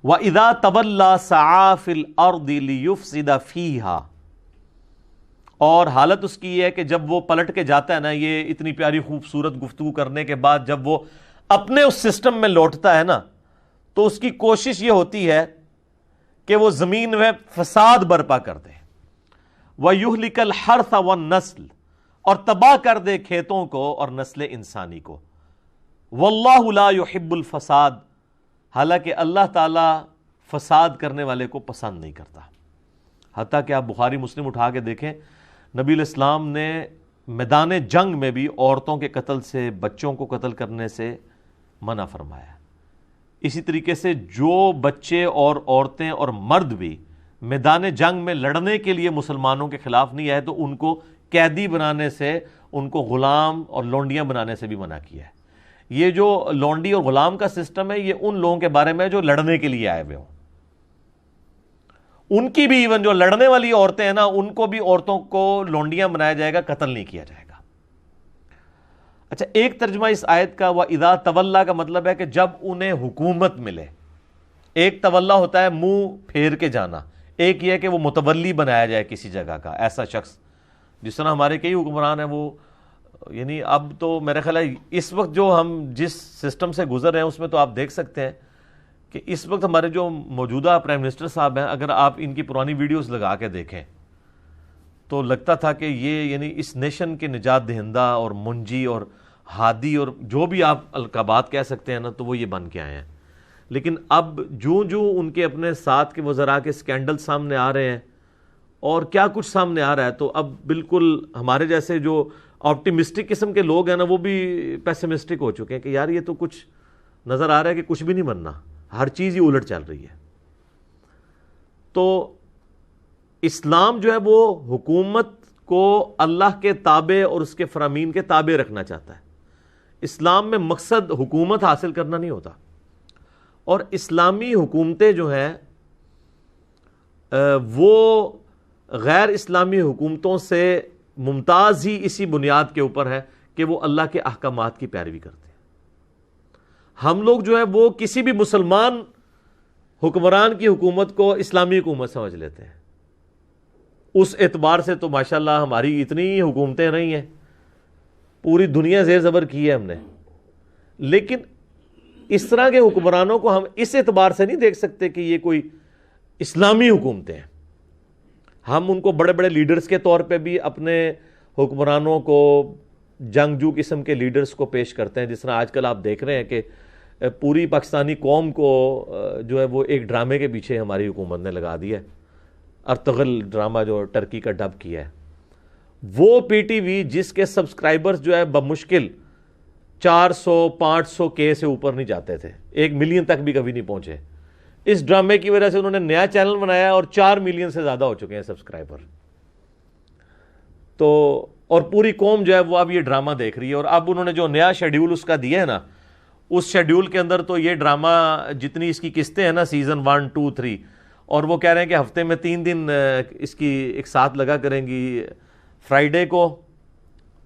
وَإِذَا تَوَلَّى سَعَىٰ فِي الْأَرْضِ لِيُفْسِدَ فِيهَا، اور حالت اس کی یہ ہے کہ جب وہ پلٹ کے جاتا ہے نا، یہ اتنی پیاری خوبصورت گفتگو کرنے کے بعد جب وہ اپنے اس سسٹم میں لوٹتا ہے نا، تو اس کی کوشش یہ ہوتی ہے کہ وہ زمین میں فساد برپا کر دے، وَيُهْلِكَ الْحَرْثَ وَالنَّسْلَ، اور تباہ کر دے کھیتوں کو اور نسل انسانی کو، وَاللَّهُ لَا يُحِبُّ الْفَسَاد، حالانکہ اللہ تعالیٰ فساد کرنے والے کو پسند نہیں کرتا۔ حتیٰ کہ آپ بخاری مسلم اٹھا کے دیکھیں، نبی علیہ السلام نے میدان جنگ میں بھی عورتوں کے قتل سے، بچوں کو قتل کرنے سے منع فرمایا۔ اسی طریقے سے جو بچے اور عورتیں اور مرد بھی میدان جنگ میں لڑنے کے لیے مسلمانوں کے خلاف نہیں آئے تو ان کو قیدی بنانے سے، ان کو غلام اور لونڈیاں بنانے سے بھی منع کیا ہے۔ یہ جو لونڈی اور غلام کا سسٹم ہے، یہ ان لوگوں کے بارے میں جو لڑنے کے لیے آئے ہوئے ہوں، ان کی بھی ایون جو لڑنے والی عورتیں ہیں نا، ان کو بھی عورتوں کو لونڈیاں بنایا جائے گا، قتل نہیں کیا جائے گا۔ اچھا، ایک ترجمہ اس آیت کا وَإِذَا تَوَلَّى کا مطلب ہے کہ جب انہیں حکومت ملے۔ ایک تولا ہوتا ہے منہ پھیر کے جانا، ایک یہ ہے کہ وہ متولی بنایا جائے کسی جگہ کا، ایسا شخص جس طرح ہمارے کئی حکمران ہیں، وہ یعنی اب تو میرا خیال ہے اس وقت جو ہم جس سسٹم سے گزر رہے ہیں اس میں تو آپ دیکھ سکتے ہیں کہ اس وقت ہمارے جو موجودہ پرائم منسٹر صاحب ہیں، اگر آپ ان کی پرانی ویڈیوز لگا کے دیکھیں تو لگتا تھا کہ یہ یعنی اس نیشن کے نجات دہندہ اور منجی اور ہادی اور جو بھی آپ القابات کہہ سکتے ہیں نا، تو وہ یہ بن کے آئے ہیں۔ لیکن اب جو ان کے اپنے ساتھ کے وزراء کے سکینڈل سامنے آ رہے ہیں اور کیا کچھ سامنے آ رہا ہے، تو اب بالکل ہمارے جیسے جو آپٹیمسٹک قسم کے لوگ ہیں نا، وہ بھی پیسمسٹک ہو چکے ہیں کہ یار یہ تو کچھ نظر آ رہا ہے کہ کچھ بھی نہیں بننا، ہر چیز ہی الٹ چل رہی ہے۔ تو اسلام جو ہے وہ حکومت کو اللہ کے تابع اور اس کے فرامین کے تابع رکھنا چاہتا ہے۔ اسلام میں مقصد حکومت حاصل کرنا نہیں ہوتا، اور اسلامی حکومتیں جو ہیں وہ غیر اسلامی حکومتوں سے ممتاز ہی اسی بنیاد کے اوپر ہے کہ وہ اللہ کے احکامات کی پیروی کرتے ہیں۔ ہم لوگ جو ہے وہ کسی بھی مسلمان حکمران کی حکومت کو اسلامی حکومت سمجھ لیتے ہیں۔ اس اعتبار سے تو ماشاءاللہ ہماری اتنی حکومتیں رہی ہیں، پوری دنیا زیر زبر کی ہے ہم نے، لیکن اس طرح کے حکمرانوں کو ہم اس اعتبار سے نہیں دیکھ سکتے کہ یہ کوئی اسلامی حکومتیں ہیں۔ ہم ان کو بڑے بڑے لیڈرز کے طور پہ بھی اپنے حکمرانوں کو جنگجو قسم کے لیڈرز کو پیش کرتے ہیں، جس طرح آج کل آپ دیکھ رہے ہیں کہ پوری پاکستانی قوم کو جو ہے وہ ایک ڈرامے کے پیچھے ہماری حکومت نے لگا دیا ہے۔ ارطغرل ڈرامہ جو ٹرکی کا ڈب کیا ہے، وہ پی ٹی وی جس کے سبسکرائبرز جو ہے بمشکل 400-500 کے سے اوپر نہیں جاتے تھے، 1 ملین تک بھی کبھی نہیں پہنچے، اس ڈرامے کی وجہ سے انہوں نے نیا چینل بنایا اور 4 ملین سے زیادہ ہو چکے ہیں سبسکرائبر۔ تو اور پوری قوم جو ہے وہ اب یہ ڈرامہ دیکھ رہی ہے، اور اب انہوں نے جو نیا شیڈیول اس کا دیا ہے نا، اس شیڈیول کے اندر تو یہ ڈرامہ جتنی اس کی قسطیں ہیں نا، سیزن 1 2 3، اور وہ کہہ رہے ہیں کہ ہفتے میں 3 دن اس کی ایک ساتھ لگا کریں گی، فرائیڈے کو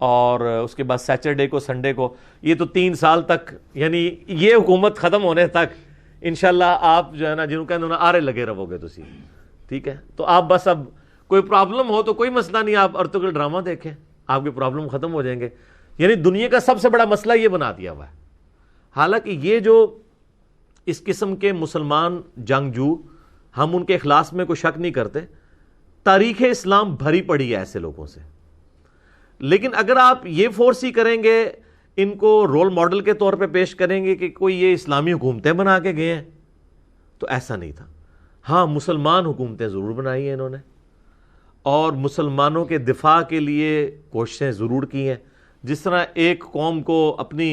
اور اس کے بعد سیچرڈے کو، سنڈے کو۔ یہ تو 3 سال تک، یعنی یہ حکومت ختم ہونے تک انشاءاللہ آپ جو ہے نا جنہوں کہنے آرے لگے رہو گے تسی، ٹھیک ہے؟ تو آپ بس اب کوئی پرابلم ہو تو کوئی مسئلہ نہیں، آپ ارطغرل ڈرامہ دیکھیں، آپ کے پرابلم ختم ہو جائیں گے۔ یعنی دنیا کا سب سے بڑا مسئلہ یہ بنا دیا ہوا ہے۔ حالانکہ یہ جو اس قسم کے مسلمان جنگجو، ہم ان کے اخلاص میں کوئی شک نہیں کرتے، تاریخ اسلام بھری پڑی ہے ایسے لوگوں سے، لیکن اگر آپ یہ فورس ہی کریں گے، ان کو رول ماڈل کے طور پہ پیش کریں گے کہ کوئی یہ اسلامی حکومتیں بنا کے گئے ہیں، تو ایسا نہیں تھا۔ ہاں، مسلمان حکومتیں ضرور بنائی ہیں انہوں نے، اور مسلمانوں کے دفاع کے لیے کوششیں ضرور کی ہیں۔ جس طرح ایک قوم کو اپنی،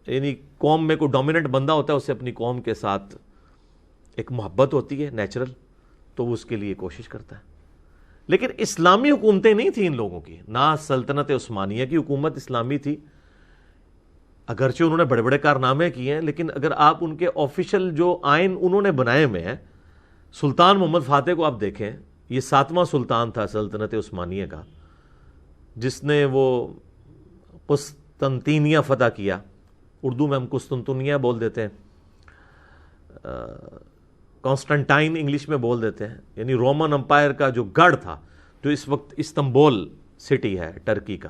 یعنی قوم میں کوئی ڈومیننٹ بندہ ہوتا ہے، اسے اپنی قوم کے ساتھ ایک محبت ہوتی ہے نیچرل، تو وہ اس کے لیے کوشش کرتا ہے۔ لیکن اسلامی حکومتیں نہیں تھیں ان لوگوں کی، نہ سلطنت عثمانیہ کی حکومت اسلامی تھی، اگرچہ انہوں نے بڑے بڑے کارنامے کیے ہیں، لیکن اگر آپ ان کے آفیشل جو آئین انہوں نے بنائے ہوئے ہیں، سلطان محمد فاتح کو آپ دیکھیں، یہ 7واں سلطان تھا سلطنت عثمانیہ کا، جس نے وہ قسطنطینیہ فتح کیا، اردو میں ہم قسطنطنیہ بول دیتے ہیں، کانسٹنٹائن انگلش میں بول دیتے ہیں، یعنی رومن امپائر کا جو گڑھ تھا، جو اس وقت استنبول سٹی ہے ٹرکی کا،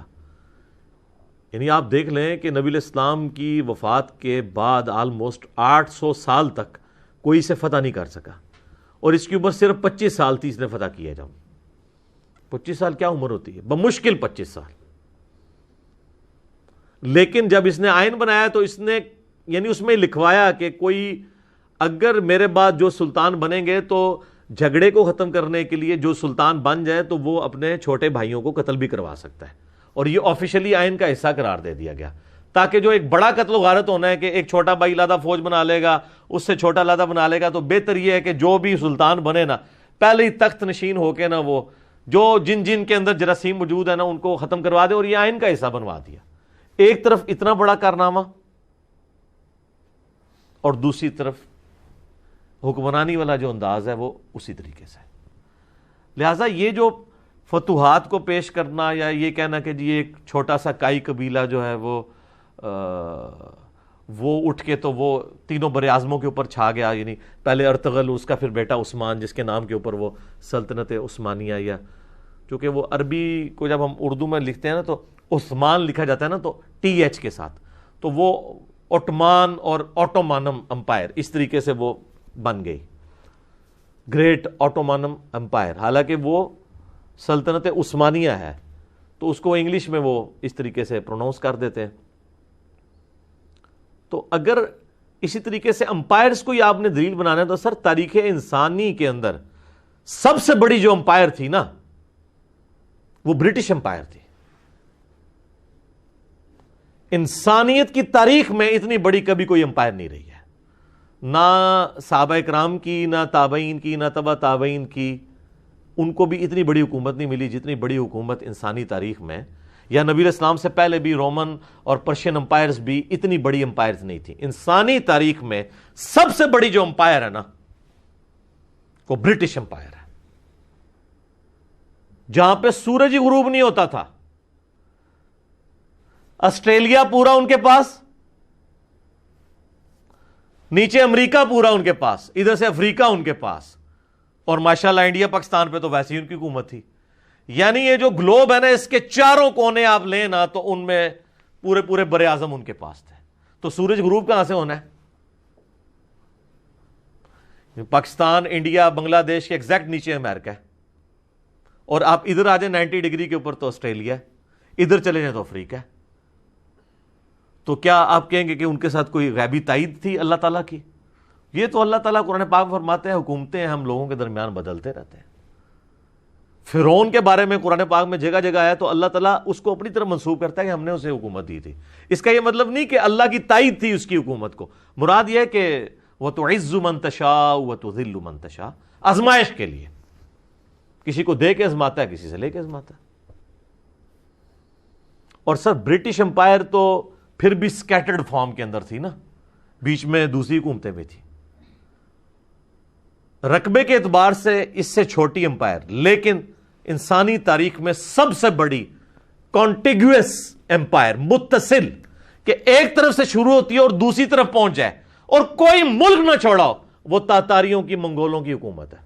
یعنی آپ دیکھ لیں کہ نبی الاسلام کی وفات کے بعد آلموسٹ 800 سال تک کوئی اسے فتح نہیں کر سکا، اور اس کی عمر صرف 25 سال تھی اس نے فتح کیا. جب 25 سال کیا عمر ہوتی ہے؟ بمشکل 25 سال. لیکن جب اس نے آئین بنایا تو اس نے یعنی اس میں لکھوایا کہ کوئی اگر میرے بعد جو سلطان بنیں گے تو جھگڑے کو ختم کرنے کے لیے جو سلطان بن جائے تو وہ اپنے چھوٹے بھائیوں کو قتل بھی کروا سکتا ہے، اور یہ آفیشلی آئین کا حصہ قرار دے دیا گیا، تاکہ جو ایک بڑا قتل و غارت ہونا ہے کہ ایک چھوٹا بھائی علیحدہ فوج بنا لے گا، اس سے چھوٹا علیحدہ بنا لے گا، تو بہتر یہ ہے کہ جو بھی سلطان بنے نا پہلے ہی تخت نشین ہو کے نا وہ جو جن کے اندر جراثیم موجود ہے نا ان کو ختم کروا دے، اور یہ آئین کا حصہ بنوا دیا. ایک طرف اتنا بڑا کارنامہ اور دوسری طرف حکمرانی والا جو انداز ہے وہ اسی طریقے سے. لہٰذا یہ جو فتوحات کو پیش کرنا یا یہ کہنا کہ جی ایک چھوٹا سا کائی قبیلہ جو ہے وہ اٹھ کے تو وہ تینوں بر اعظموں کے اوپر چھا گیا، یعنی پہلے ارطغرل، اس کا پھر بیٹا عثمان جس کے نام کے اوپر وہ سلطنت عثمانیہ، یا چونکہ وہ عربی کو جب ہم اردو میں لکھتے ہیں نا تو عثمان لکھا جاتا ہے نا تو ٹی ایچ کے ساتھ، تو وہ اوٹمان اور اوٹومانم امپائر اس طریقے سے وہ بن گئی، گریٹ اوٹومانم امپائر. حالانکہ وہ سلطنت عثمانیہ ہے تو اس کو انگلش میں وہ اس طریقے سے پروناؤنس کر دیتے ہیں. تو اگر اسی طریقے سے امپائرز کو ہی آپ نے دلیل بنانا ہے تو سر تاریخ انسانی کے اندر سب سے بڑی جو امپائر تھی نا وہ برٹش امپائر تھی. انسانیت کی تاریخ میں اتنی بڑی کبھی کوئی امپائر نہیں رہی ہے، نہ صحابہ کرام کی، نہ تابعین کی، نہ تبع تابعین کی. ان کو بھی اتنی بڑی حکومت نہیں ملی جتنی بڑی حکومت انسانی تاریخ میں، یا نبی علیہ السلام سے پہلے بھی رومن اور پرشین امپائرز بھی اتنی بڑی امپائرز نہیں تھی. انسانی تاریخ میں سب سے بڑی جو امپائر ہے نا وہ برٹش امپائر ہے، جہاں پہ سورج ہی غروب نہیں ہوتا تھا. آسٹریلیا پورا ان کے پاس، نیچے امریکہ پورا ان کے پاس، ادھر سے افریقہ ان کے پاس، اور ماشاءاللہ انڈیا پاکستان پہ تو ویسے ہی ان کی حکومت تھی. یعنی یہ جو گلوب ہے نا اس کے چاروں کونے آپ لیں نا تو ان میں پورے بر اعظم ان کے پاس تھے. تو سورج غروب کہاں سے ہونا ہے؟ پاکستان، انڈیا، بنگلہ دیش کے ایگزیکٹ نیچے امریکہ ہے، اور آپ ادھر آ جائیں 90 ڈگری کے اوپر تو آسٹریلیا ہے، ادھر چلے جائیں تو افریقہ ہے. تو کیا آپ کہیں گے کہ ان کے ساتھ کوئی غیبی تائید تھی اللہ تعالیٰ کی؟ یہ تو اللہ تعالیٰ قرآن پاک فرماتے ہیں حکومتیں ہم لوگوں کے درمیان بدلتے رہتے ہیں. فرعون کے بارے میں قرآن پاک میں جگہ جگہ آیا تو اللہ تعالیٰ اس کو اپنی طرف منسوب کرتا ہے کہ ہم نے اسے حکومت دی تھی. اس کا یہ مطلب نہیں کہ اللہ کی تائید تھی اس کی حکومت کو، مراد یہ ہے کہ وَتُعِزُّ مَن تَشَاءُ وَتُذِلُّ مَن تَشَاءُ، آزمائش کے لیے، کسی کو دے کے آزماتا ہے، کسی سے لے کے آزماتا ہے. اور سر برٹش امپائر تو پھر بھی سکیٹرڈ فارم کے اندر تھی نا، بیچ میں دوسری حکومتیں بھی تھی. رقبے کے اعتبار سے اس سے چھوٹی امپائر، لیکن انسانی تاریخ میں سب سے بڑی کانٹیگوس امپائر، متصل، کہ ایک طرف سے شروع ہوتی ہے اور دوسری طرف پہنچ جائے اور کوئی ملک نہ چھوڑا ہو، وہ تاتاریوں کی، منگولوں کی حکومت ہے.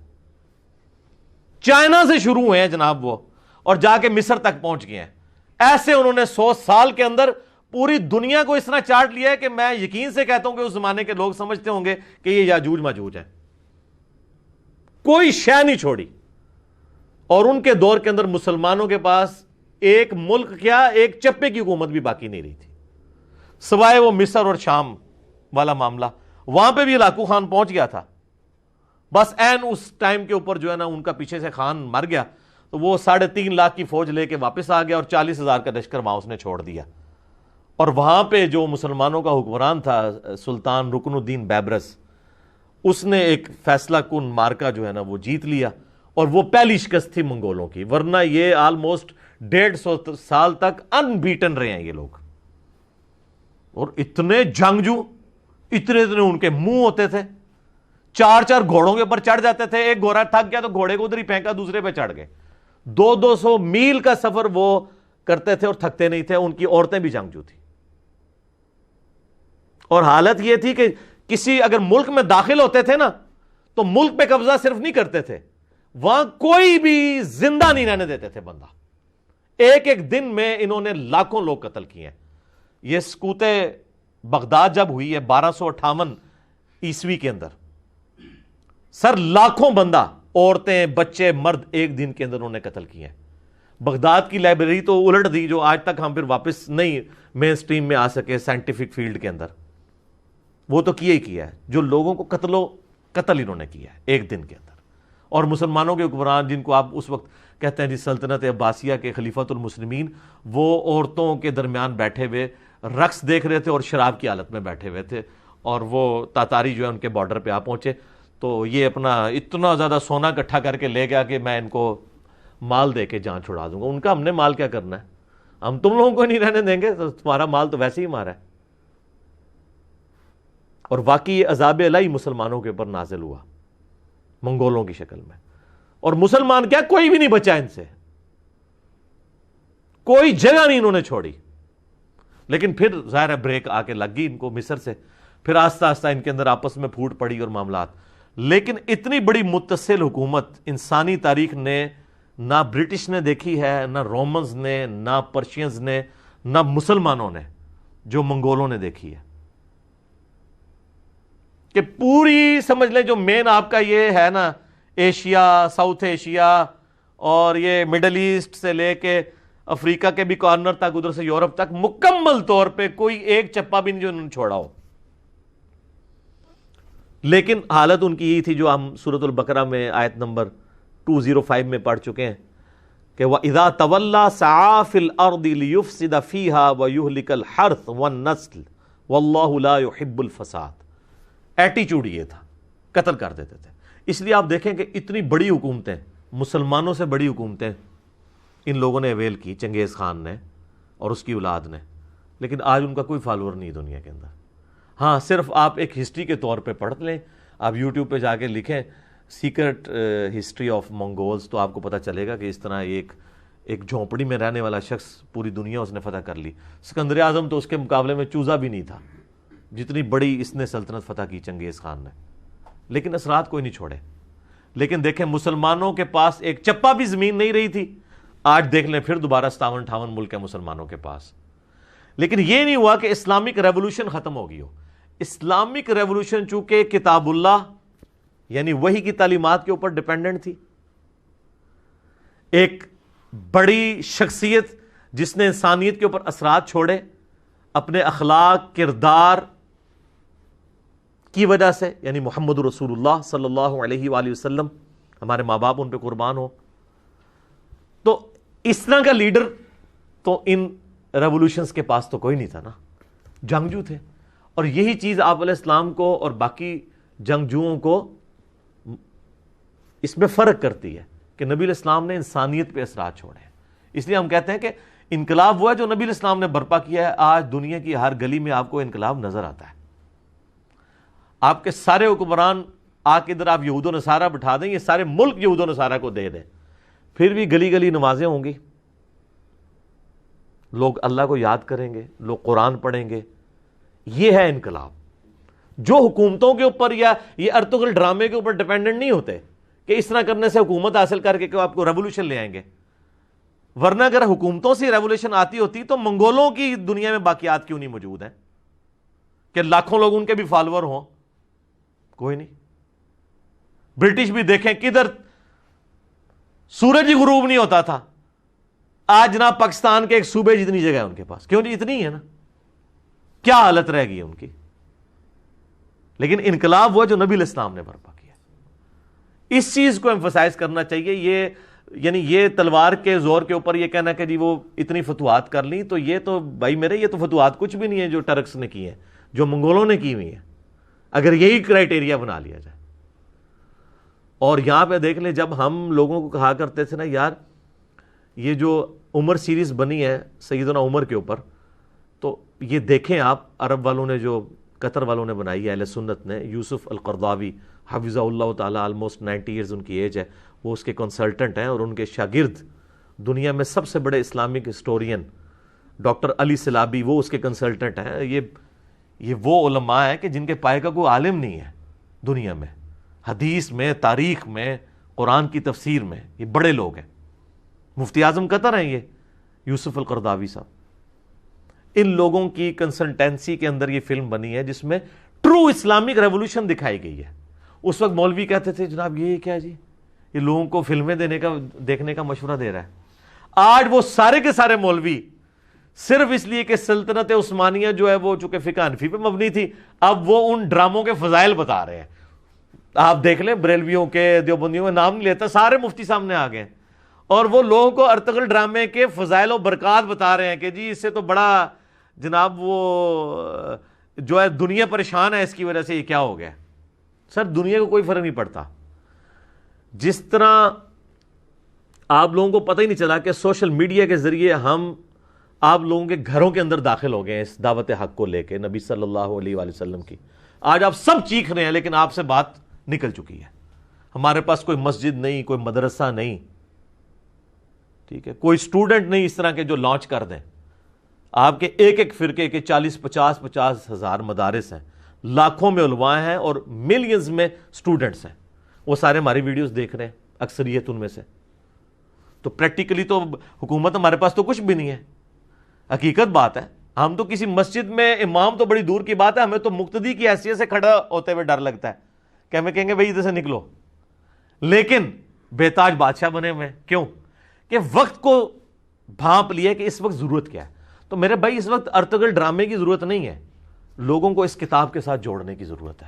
چائنا سے شروع ہوئے ہیں جناب وہ، اور جا کے مصر تک پہنچ گئے ہیں. ایسے انہوں نے 100 سال کے اندر پوری دنیا کو اس طرح چاٹ لیا ہے کہ میں یقین سے کہتا ہوں کہ اس زمانے کے لوگ سمجھتے ہوں گے کہ یہ یاجوج ماجوج ہے. کوئی شے نہیں چھوڑی. اور ان کے دور کے اندر مسلمانوں کے پاس ایک ملک کیا، ایک چپے کی حکومت بھی باقی نہیں رہی تھی، سوائے وہ مصر اور شام والا معاملہ. وہاں پہ بھی ہلاکو خان پہنچ گیا تھا، بس این اس ٹائم کے اوپر جو ہے نا ان کا پیچھے سے خان مر گیا تو وہ 3.5 لاکھ کی فوج لے کے واپس آ گیا اور 40,000 کا لشکر وہاں اس نے چھوڑ دیا. اور وہاں پہ جو مسلمانوں کا حکمران تھا سلطان رکن الدین بیبرس، اس نے ایک فیصلہ کن مارکا جو ہے نا وہ جیت لیا، اور وہ پہلی شکست تھی منگولوں کی. ورنہ یہ آلموسٹ 150 سال تک ان بیٹن رہے ہیں یہ لوگ. اور اتنے جنگجو، اتنے ان کے منہ ہوتے تھے، 4 گھوڑوں کے اوپر چڑھ جاتے تھے. ایک گھوڑا تھک گیا تو گھوڑے کو ادھر ہی پھینکا، دوسرے پہ چڑھ گئے. 200 میل کا سفر وہ کرتے تھے اور تھکتے نہیں تھے. ان کی عورتیں بھی جنگجو تھی. اور حالت یہ تھی کہ کسی اگر ملک میں داخل ہوتے تھے نا تو ملک پہ قبضہ صرف نہیں کرتے تھے، وہاں کوئی بھی زندہ نہیں رہنے دیتے تھے بندہ. ایک ایک دن میں انہوں نے لاکھوں لوگ قتل کیے ہیں. یہ سقوط بغداد جب ہوئی ہے 1258 عیسوی کے اندر، سر لاکھوں بندہ، عورتیں، بچے، مرد ایک دن کے اندر انہوں نے قتل کیے ہیں. بغداد کی لائبریری تو الٹ دی، جو آج تک ہم پھر واپس نہیں مین سٹریم میں آ سکے سائنٹیفک فیلڈ کے اندر. وہ تو کیا ہی کیا ہے، جو لوگوں کو قتل انہوں نے کیا ہے ایک دن کے اندر. اور مسلمانوں کے حکمران جن کو آپ اس وقت کہتے ہیں جی سلطنت عباسیہ کے خلیفۃ المسلمین، وہ عورتوں کے درمیان بیٹھے ہوئے رقص دیکھ رہے تھے اور شراب کی حالت میں بیٹھے ہوئے تھے، اور وہ تاتاری جو ہے ان کے بارڈر پہ آ پہنچے تو یہ اپنا اتنا زیادہ سونا اکٹھا کر کے لے گیا کہ میں ان کو مال دے کے جان چھڑا دوں گا. ان کا ہم نے مال کیا کرنا ہے، ہم تم لوگوں کو نہیں رہنے دیں گے، تو تمہارا مال تو ویسے ہی ہمارا ہے. اور واقعی عذاب الہی مسلمانوں کے اوپر نازل ہوا منگولوں کی شکل میں، اور مسلمان کیا کوئی بھی نہیں بچا ان سے، کوئی جگہ نہیں انہوں نے چھوڑی. لیکن پھر ظاہر ہے بریک آ کے لگ گئی ان کو مصر سے، پھر آہستہ آہستہ ان کے اندر آپس میں پھوٹ پڑی اور معاملات. لیکن اتنی بڑی متصل حکومت انسانی تاریخ نے نہ برٹش نے دیکھی ہے، نہ رومنز نے، نہ پرشینز نے، نہ مسلمانوں نے، جو منگولوں نے دیکھی ہے. کہ پوری سمجھ لیں جو مین آپ کا یہ ہے نا ایشیا، ساؤتھ ایشیا اور یہ مڈل ایسٹ سے لے کے افریقہ کے بھی کارنر تک، ادھر سے یورپ تک، مکمل طور پہ کوئی ایک چپا بھی نہیں جو انہوں نے چھوڑا ہو. لیکن حالت ان کی یہی تھی جو ہم سورۃ البقرہ میں آیت نمبر 205 میں پڑھ چکے ہیں کہ وَإِذَا تَوَلَّا سَعَىٰ فِي الْأَرْضِ لِيُفْسِدَ فِيهَا وَيُهْلِكَ الْحَرْثَ وَالنَّسْلَ وَاللَّهُ لَا يُحِبُّ الْفَسَادَ. ایٹیچیوڈ یہ تھا، قتل کر دیتے تھے. اس لیے آپ دیکھیں کہ اتنی بڑی حکومتیں، مسلمانوں سے بڑی حکومتیں ان لوگوں نے اویل کی، چنگیز خان نے اور اس کی اولاد نے. لیکن آج ان کا کوئی فالوور نہیں دنیا کے اندر. ہاں صرف آپ ایک ہسٹری کے طور پہ پڑھ لیں، آپ یوٹیوب پہ جا کے لکھیں سیکرٹ ہسٹری آف منگولز، تو آپ کو پتہ چلے گا کہ اس طرح ایک جھونپڑی میں رہنے والا شخص پوری دنیا اس نے فتح کر لی. سکندر اعظم تو اس کے مقابلے میں چوزا بھی نہیں تھا، جتنی بڑی اس نے سلطنت فتح کی چنگیز خان نے. لیکن اثرات کوئی نہیں چھوڑے. لیکن دیکھیں مسلمانوں کے پاس ایک چپا بھی زمین نہیں رہی تھی. آج دیکھ لیں پھر دوبارہ 57-58 ملک ہے مسلمانوں کے پاس. لیکن یہ نہیں ہوا کہ اسلامک ریولوشن ختم ہو گئی ہو. اسلامک ریولوشن چونکہ کتاب اللہ یعنی وحی کی تعلیمات کے اوپر ڈیپینڈنٹ تھی، ایک بڑی شخصیت جس نے انسانیت کے اوپر اثرات چھوڑے اپنے اخلاق، کردار کی وجہ سے، یعنی محمد رسول اللہ صلی اللہ علیہ وآلہ وسلم، ہمارے ماں باپ ان پہ قربان ہو. تو اس طرح کا لیڈر تو ان ریولوشنز کے پاس تو کوئی نہیں تھا نا، جنگجو تھے. اور یہی چیز آپ علیہ السلام کو اور باقی جنگجوؤں کو اس میں فرق کرتی ہے کہ نبی علیہ السلام نے انسانیت پہ اثرات چھوڑے ہیں. اس لیے ہم کہتے ہیں کہ انقلاب ہوا جو نبی علیہ السلام نے برپا کیا ہے. آج دنیا کی ہر گلی میں آپ کو انقلاب نظر آتا ہے. آپ کے سارے حکمران آ کے ادھر آپ یہود و نصارہ بٹھا دیں، یہ سارے ملک یہود و نصارہ کو دے دیں، پھر بھی گلی گلی نمازیں ہوں گی، لوگ اللہ کو یاد کریں گے، لوگ قرآن پڑھیں گے. یہ ہے انقلاب. جو حکومتوں کے اوپر یا یہ ارطغرل ڈرامے کے اوپر ڈیپینڈنٹ نہیں ہوتے کہ اس طرح کرنے سے حکومت حاصل کر کے کہ آپ کو ریولوشن لے آئیں گے. ورنہ اگر حکومتوں سے ریولوشن آتی ہوتی تو منگولوں کی دنیا میں باقیات کیوں نہیں موجود ہیں کہ لاکھوں لوگ ان کے بھی فالوور ہوں؟ کوئی نہیں. برٹش بھی دیکھیں کدھر سورج ہی غروب نہیں ہوتا تھا. آج جناب پاکستان کے ایک صوبے جتنی جگہ ہے ان کے پاس، کیوں جی اتنی ہے نا، کیا حالت رہ گئی ان کی. لیکن انقلاب ہوا جو نبی علیہ السلام نے برپا کیا. اس چیز کو ایمفسائز کرنا چاہیے. یہ یعنی یہ تلوار کے زور کے اوپر یہ کہنا کہ جی وہ اتنی فتوحات کر لیں، تو یہ تو بھائی میرے یہ تو فتوحات کچھ بھی نہیں ہے جو ٹرکس نے کی ہیں، جو منگولوں نے کی ہوئی ہیں، اگر یہی کرائٹیریا بنا لیا جائے. اور یہاں پہ دیکھ لیں جب ہم لوگوں کو کہا کرتے تھے نا یار یہ جو عمر سیریز بنی ہے سیدنا عمر کے اوپر، تو یہ دیکھیں آپ عرب والوں نے جو قطر والوں نے بنائی ہے، اہل سنت نے، یوسف القرضاوی حفظہ اللہ تعالی، آلموسٹ 90 ایئرز ان کی ایج ہے، وہ اس کے کنسلٹنٹ ہیں، اور ان کے شاگرد دنیا میں سب سے بڑے اسلامک ہسٹورین ڈاکٹر علی سلابی وہ اس کے کنسلٹنٹ ہیں. یہ وہ علماء ہیں کہ جن کے پائے کا کوئی عالم نہیں ہے دنیا میں. حدیث میں، تاریخ میں، قرآن کی تفسیر میں، یہ بڑے لوگ ہیں. مفتی اعظم قطر ہیں یہ یوسف القرضاوی صاحب. ان لوگوں کی کنسلٹینسی کے اندر یہ فلم بنی ہے جس میں ٹرو اسلامک ریولوشن دکھائی گئی ہے. اس وقت مولوی کہتے تھے جناب یہ کیا جی، یہ لوگوں کو فلمیں دیکھنے کا مشورہ دے رہا ہے. آج وہ سارے کے سارے مولوی صرف اس لیے کہ سلطنت عثمانیہ جو ہے وہ چونکہ فقہ حنفی پہ مبنی تھی، اب وہ ان ڈراموں کے فضائل بتا رہے ہیں. آپ دیکھ لیں بریلویوں کے، دیوبندیوں کے نام نہیں لیتا، سارے مفتی سامنے آ گئے اور وہ لوگوں کو ارطغرل ڈرامے کے فضائل و برکات بتا رہے ہیں کہ جی اس سے تو بڑا جناب وہ جو ہے دنیا پریشان ہے اس کی وجہ سے، یہ کیا ہو گیا. سر دنیا کو کوئی فرق نہیں پڑتا. جس طرح آپ لوگوں کو پتہ ہی نہیں چلا کہ سوشل میڈیا کے ذریعے ہم آپ لوگوں کے گھروں کے اندر داخل ہو گئے ہیں اس دعوت حق کو لے کے، نبی صلی اللہ علیہ وآلہ وسلم کی. آج آپ سب چیخ رہے ہیں لیکن آپ سے بات نکل چکی ہے. ہمارے پاس کوئی مسجد نہیں، کوئی مدرسہ نہیں، ٹھیک ہے، کوئی اسٹوڈنٹ نہیں اس طرح کے جو لانچ کر دیں. آپ کے ایک ایک فرقے کے 40-50 ہزار مدارس ہیں، لاکھوں میں علماء ہیں اور ملینز میں اسٹوڈنٹس ہیں. وہ سارے ہماری ویڈیوز دیکھ رہے ہیں، اکثریت ان میں سے. تو پریکٹیکلی تو حکومت ہمارے پاس تو کچھ بھی نہیں ہے. حقیقت بات ہے، ہم تو کسی مسجد میں امام تو بڑی دور کی بات ہے، ہمیں تو مقتدی کی حیثیت سے کھڑا ہوتے ہوئے ڈر لگتا ہے کہ ہمیں کہیں گے بھائی ادھر سے نکلو. لیکن بے تاج بادشاہ بنے ہوئے. کیوں؟ کہ وقت کو بھانپ لیا کہ اس وقت ضرورت کیا ہے. تو میرے بھائی اس وقت ارطغرل ڈرامے کی ضرورت نہیں ہے، لوگوں کو اس کتاب کے ساتھ جوڑنے کی ضرورت ہے،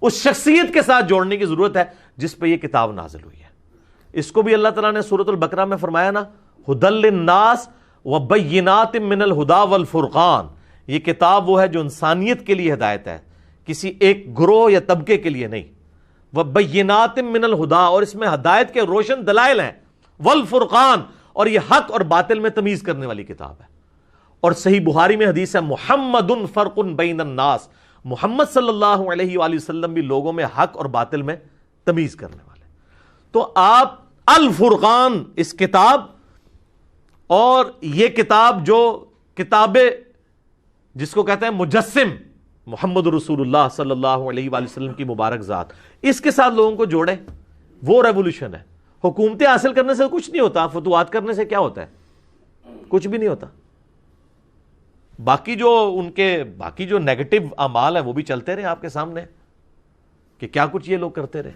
اس شخصیت کے ساتھ جوڑنے کی ضرورت ہے جس پہ یہ کتاب نازل ہوئی ہے. اس کو بھی اللہ تعالیٰ نے سورۃ البقرہ میں فرمایا نا، ھدی للناس وبینات من الہدی والفرقان. یہ کتاب وہ ہے جو انسانیت کے لیے ہدایت ہے، کسی ایک گروہ یا طبقے کے لیے نہیں. وبینات من الہدی، اور اس میں ہدایت کے روشن دلائل ہیں، والفرقان، اور یہ حق اور باطل میں تمیز کرنے والی کتاب ہے. اور صحیح بخاری میں حدیث ہے محمد فرق بین الناس، محمد صلی اللہ علیہ وآلہ وسلم بھی لوگوں میں حق اور باطل میں تمیز کرنے والے. تو آپ الفرقان اس کتاب، اور یہ کتاب جو کتاب جس کو کہتے ہیں مجسم محمد رسول اللہ صلی اللہ علیہ وآلہ وسلم کی مبارک ذات، اس کے ساتھ لوگوں کو جوڑے، وہ ریولوشن ہے. حکومتیں حاصل کرنے سے کچھ نہیں ہوتا، فتوحات کرنے سے کیا ہوتا ہے؟ کچھ بھی نہیں ہوتا. باقی جو نیگیٹو اعمال ہیں وہ بھی چلتے رہے آپ کے سامنے کہ کیا کچھ یہ لوگ کرتے رہے.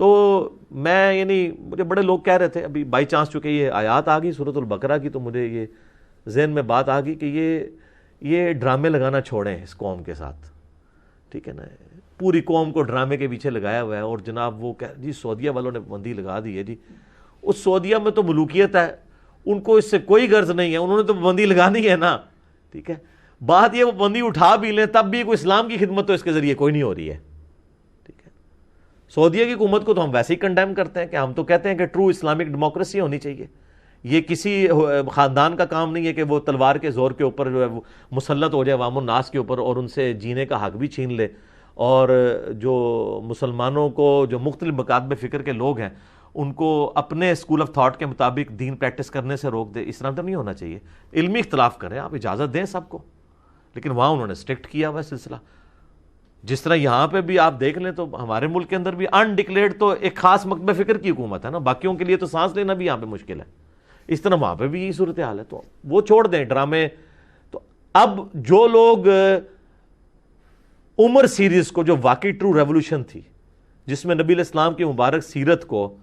تو میں مجھے بڑے لوگ کہہ رہے تھے ابھی بائی چانس چونکہ یہ آیات آ گئی سورۃ البقرہ کی، تو مجھے یہ ذہن میں بات آ گئی کہ یہ ڈرامے لگانا چھوڑیں اس قوم کے ساتھ، ٹھیک ہے نا. پوری قوم کو ڈرامے کے پیچھے لگایا ہوا ہے. اور جناب وہ کہ جی سعودیہ والوں نے پابندی لگا دی ہے. جی اس سعودیہ میں تو ملوکیت ہے، ان کو اس سے کوئی غرض نہیں ہے، انہوں نے تو پابندی لگانی ہے نا، ٹھیک ہے. بات یہ وہ پابندی اٹھا بھی لیں تب بھی کوئی اسلام کی خدمت تو اس کے ذریعے کوئی نہیں ہو رہی ہے، ٹھیک ہے. سعودیہ کی حکومت کو تو ہم ویسے ہی کنڈیم کرتے ہیں کہ ہم تو کہتے ہیں کہ ٹرو اسلامک ڈیموکریسی ہونی چاہیے. یہ کسی خاندان کا کام نہیں ہے کہ وہ تلوار کے زور کے اوپر جو ہے وہ مسلط ہو جائے عوام الناس کے اوپر اور ان سے جینے کا حق بھی چھین لے، اور جو مسلمانوں کو جو مختلف مکاتب فکر کے لوگ ہیں ان کو اپنے اسکول آف تھاٹ کے مطابق دین پریکٹس کرنے سے روک دے. اس طرح تو نہیں ہونا چاہیے. علمی اختلاف کریں، آپ اجازت دیں سب کو، لیکن وہاں انہوں نے اسٹرکٹ کیا ہوا ہے سلسلہ. جس طرح یہاں پہ بھی آپ دیکھ لیں تو ہمارے ملک کے اندر بھی انڈکلیئرڈ تو ایک خاص مکتب فکر کی حکومت ہے نا، باقیوں کے لیے تو سانس لینا بھی یہاں پہ مشکل ہے. اس طرح وہاں پہ بھی یہی صورتحال ہے. تو وہ چھوڑ دیں ڈرامے. تو اب جو لوگ عمر سیریز کو جو واقعی ٹرو ریولوشن تھی، جس میں نبی علیہ السلام کی مبارک سیرت کو،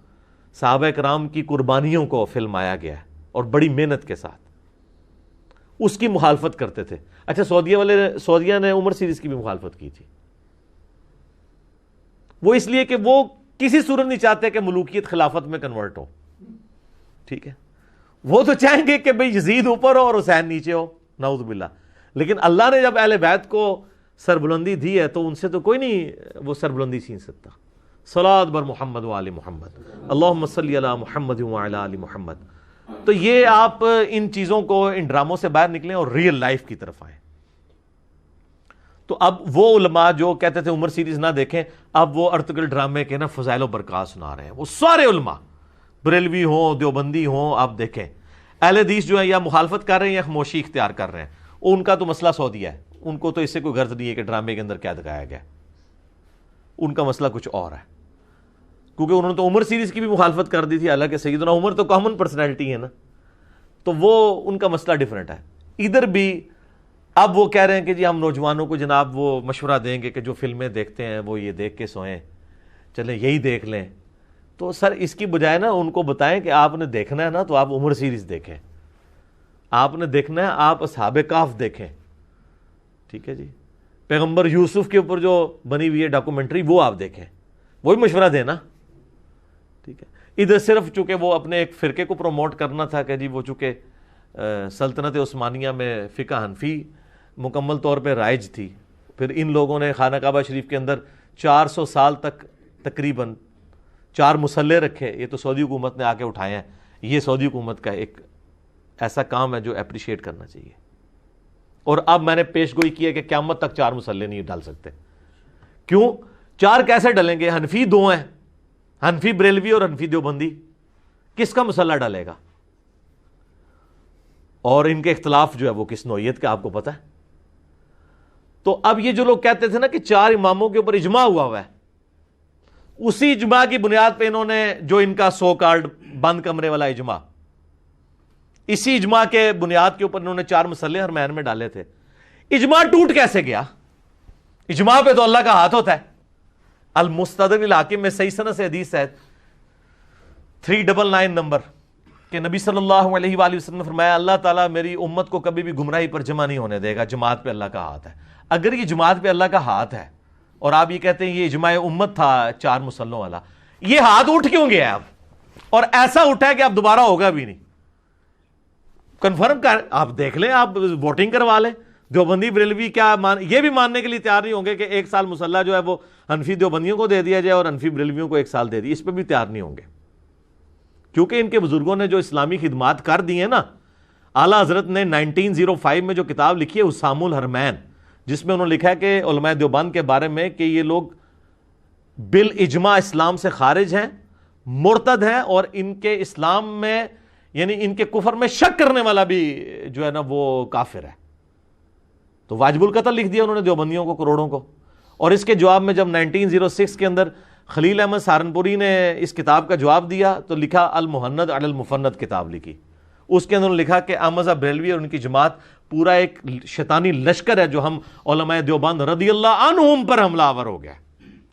صحابہ کرام کی قربانیوں کو فلمایا گیا ہے اور بڑی محنت کے ساتھ، اس کی مخالفت کرتے تھے. اچھا سعودیہ نے عمر سیریز کی بھی مخالفت کی تھی. وہ اس لیے کہ وہ کسی صورت نہیں چاہتے کہ ملوکیت خلافت میں کنورٹ ہو، ٹھیک ہے. وہ تو چاہیں گے کہ بھئی یزید اوپر ہو اور حسین نیچے ہو، نعوذ باللہ. لیکن اللہ نے جب اہل بیت کو سربلندی دی ہے تو ان سے تو کوئی نہیں وہ سربلندی چھین سکتا. صلاۃ بر محمد وآل محمد، اللہم صلی علی محمد وعلی آل محمد. تو یہ آپ ان چیزوں کو، ان ڈراموں سے باہر نکلیں اور ریئل لائف کی طرف آئیں. تو اب وہ علماء جو کہتے تھے عمر سیریز نہ دیکھیں، اب وہ ارطغرل ڈرامے کے نا فضائل و برکات سنا رہے ہیں. وہ سارے علماء، بریلوی ہوں، دیوبندی ہوں، آپ دیکھیں اہل حدیث جو ہیں یا مخالفت کر رہے ہیں یا خاموشی اختیار کر رہے ہیں. ان کا تو مسئلہ سعودیہ ہے، ان کو تو اس سے کوئی غرض نہیں ہے کہ ڈرامے کے اندر کیا دکھایا گیا. ان کا مسئلہ کچھ اور ہے، کیونکہ انہوں نے تو عمر سیریز کی بھی مخالفت کر دی تھی، حالانکہ سیدنا عمر تو کامن پرسنالٹی ہے نا، تو وہ ان کا مسئلہ ڈیفرنٹ ہے۔ ادھر بھی اب وہ کہہ رہے ہیں کہ جی ہم نوجوانوں کو جناب وہ مشورہ دیں گے کہ جو فلمیں دیکھتے ہیں وہ یہ دیکھ کے سوئیں، چلیں یہی دیکھ لیں۔ تو سر اس کی بجائے نا ان کو بتائیں کہ آپ نے دیکھنا ہے نا تو آپ عمر سیریز دیکھیں، آپ نے دیکھنا ہے آپ اصحاب کہف دیکھیں، ٹھیک ہے جی، پیغمبر یوسف کے اوپر جو بنی ہوئی ہے ڈاکومنٹری وہ آپ دیکھیں، وہی مشورہ دینا، ٹھیک ہے۔ ادھر صرف چونکہ وہ اپنے ایک فرقے کو پروموٹ کرنا تھا کہ جی وہ چونکہ سلطنت عثمانیہ میں فقہ حنفی مکمل طور پہ رائج تھی، پھر ان لوگوں نے خانہ کعبہ شریف کے اندر 400 سال تک تقریباً 4 مصلے رکھے، یہ تو سعودی حکومت نے آ کے اٹھائے ہیں، یہ سعودی حکومت کا ایک ایسا کام ہے جو اپریشیٹ کرنا چاہیے۔ اور اب میں نے پیش گوئی کی ہے کہ قیامت تک 4 مصلے نہیں ڈال سکتے، کیوں؟ 4 کیسے ڈلیں گے؟ حنفی 2 ہیں، حنفی بریلوی اور حنفی دیوبندی، کس کا مصلہ ڈالے گا؟ اور ان کے اختلاف جو ہے وہ کس نوعیت کا آپ کو پتہ ہے؟ تو اب یہ جو لوگ کہتے تھے نا کہ 4 اماموں کے اوپر اجماع ہوا ہے، اسی اجماع کی بنیاد پہ انہوں نے جو ان کا سو کالڈ بند کمرے والا اجماع، اسی اجماع کے بنیاد کے اوپر انہوں نے 4 مصلے حرمین میں ڈالے تھے۔ اجماع ٹوٹ کیسے گیا؟ اجماع پہ تو اللہ کا ہاتھ ہوتا ہے۔ المستدرک الحاکم میں صحیح سند سے حدیث ہے 399 نمبر کہ نبی صلی اللہ علیہ وآلہ وسلم نے فرمایا اللہ تعالیٰ میری امت کو کبھی بھی گمراہی پر جمع نہیں ہونے دے گا، جماعت پہ اللہ کا ہاتھ ہے۔ اگر یہ جماعت پہ اللہ کا ہاتھ ہے اور آپ یہ کہتے ہیں یہ اجماع امت تھا 4 مصلوں والا، یہ ہاتھ اٹھ کیوں گیا اب؟ اور ایسا اٹھا ہے کہ اب دوبارہ ہوگا بھی نہیں، کنفرم کر، آپ دیکھ لیں، آپ ووٹنگ کروا لیں۔ دیوبندی بریلوی کیا یہ بھی ماننے کے لیے تیار نہیں ہوں گے کہ 1 سال مصلہ جو ہے وہ حنفی دیوبندیوں کو دے دیا جائے اور حنفی بریلویوں کو 1 سال دے دیا، اس پہ بھی تیار نہیں ہوں گے، کیونکہ ان کے بزرگوں نے جو اسلامی خدمات کر دی ہیں نا۔ اعلیٰ حضرت نے 1905 میں جو کتاب لکھی ہے حسام الحرمین، جس میں انہوں نے لکھا ہے کہ علماء دیوبند کے بارے میں کہ یہ لوگ بالاجماع اسلام سے خارج ہیں، مرتد ہیں، اور ان کے اسلام میں یعنی ان کے کفر میں شک کرنے والا بھی جو ہے نا وہ کافر ہے۔ تو واجب القتل لکھ دیا انہوں نے دیوبندیوں کو، کروڑوں کو۔ اور اس کے جواب میں جب 1906 کے اندر خلیل احمد سہارنپوری نے اس کتاب کا جواب دیا تو لکھا المہند علی المفند کتاب لکھی، اس کے اندر لکھا کہ احمد بریلوی اور ان کی جماعت پورا ایک شیطانی لشکر ہے جو ہم علماء دیوبند رضی اللہ عنہم پر حملہ آور ہو گیا،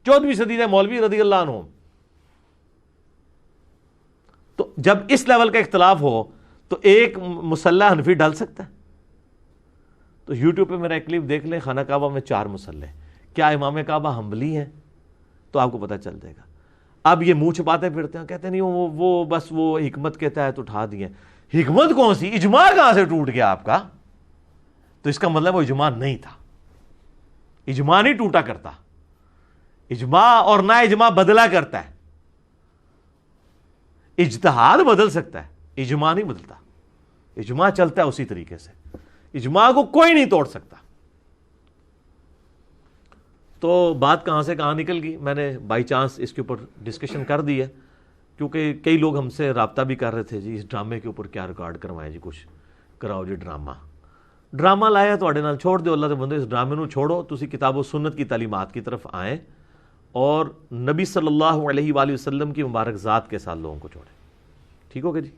14ویں صدی کے مولوی رضی اللہ عنہم۔ تو جب اس لیول کا اختلاف ہو تو ایک مصلح حنفی ڈال سکتا ہے؟ تو یوٹیوب پہ میرا ایک کلپ دیکھ لیں، خانہ کعبہ میں 4 مصلے، کیا امام کعبہ حنبلی ہیں؟ تو آپ کو پتہ چل جائے گا۔ اب یہ منہ چھپاتے پھرتے ہیں، کہتے نہیں وہ بس وہ حکمت کے تحت اٹھا دیے۔ حکمت کون سی؟ اجماع کہاں سے ٹوٹ گیا آپ کا؟ تو اس کا مطلب وہ اجماع نہیں تھا، اجماع نہیں ٹوٹا کرتا، اجماع اور نہ اجماع بدلا کرتا ہے۔ اجتہاد بدل سکتا ہے، اجماع نہیں بدلتا، اجماع چلتا ہے اسی طریقے سے، اجماع کو کوئی نہیں توڑ سکتا۔ تو بات کہاں سے کہاں نکل گئی، میں نے بائی چانس اس کے اوپر ڈسکشن کر دی ہے، کیونکہ کئی لوگ ہم سے رابطہ بھی کر رہے تھے جی اس ڈرامے کے اوپر کیا ریکارڈ کروائیں جی، کچھ کراؤ جی ڈرامہ لایا تواڈے نال، چھوڑ دیو اللہ دے بندے، اس ڈرامے نو چھوڑو، تسی کتاب و سنت کی تعلیمات کی طرف آئیں اور نبی صلی اللہ علیہ وآلہ وسلم کی مبارک ذات کے ساتھ لوگوں کو چھوڑیں۔ ٹھیک ہوگا جی؟